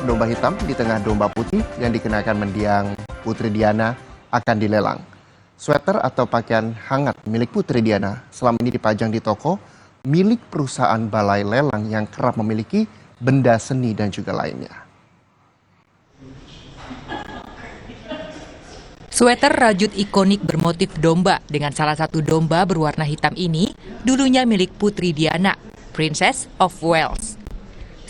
Domba hitam di tengah domba putih yang dikenakan mendiang Putri Diana akan dilelang. Sweater atau pakaian hangat milik Putri Diana selama ini dipajang di toko milik perusahaan balai lelang yang kerap memiliki benda seni dan juga lainnya. Sweater rajut ikonik bermotif domba dengan salah satu domba berwarna hitam ini dulunya milik Putri Diana, Princess of Wales.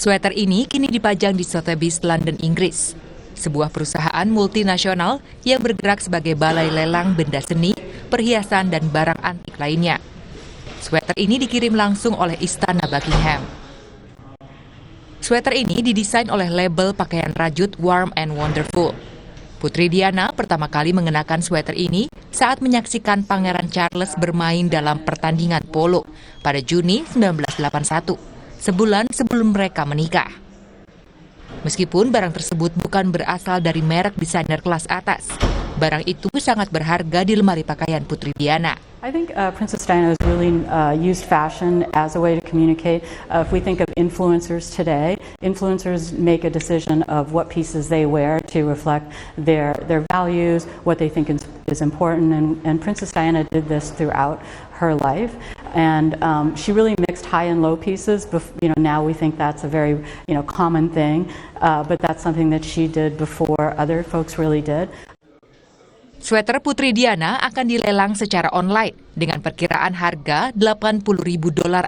Sweater ini kini dipajang di Sotheby's, London, Inggris, sebuah perusahaan multinasional yang bergerak sebagai balai lelang benda seni, perhiasan, dan barang antik lainnya. Sweater ini dikirim langsung oleh Istana Buckingham. Sweater ini didesain oleh label pakaian rajut Warm and Wonderful. Putri Diana pertama kali mengenakan sweater ini saat menyaksikan Pangeran Charles bermain dalam pertandingan polo pada Juni 1981, sebulan sebelum mereka menikah. Meskipun barang tersebut bukan berasal dari merek desainer kelas atas, barang itu sangat berharga di lemari pakaian Putri Diana. I think Princess Diana has really used fashion as a way to communicate. If we think of influencers today, influencers make a decision of what pieces they wear to reflect their values, what they think is important, and Princess Diana did this throughout her life. And she really mixed high and low pieces. Now we think that's a very common thing, but that's something that she did before other folks really did. Sweater Putri Diana akan dilelang secara online dengan perkiraan harga $80.000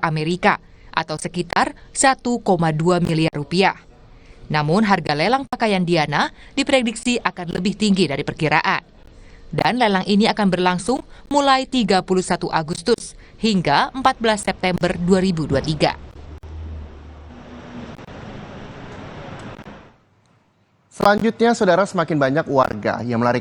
Amerika atau sekitar 1,2 miliar rupiah. Namun harga lelang pakaian Diana diprediksi akan lebih tinggi dari perkiraan. Dan lelang ini akan berlangsung mulai 31 Agustus hingga 14 September 2023. Selanjutnya, saudara, semakin banyak warga yang melarikan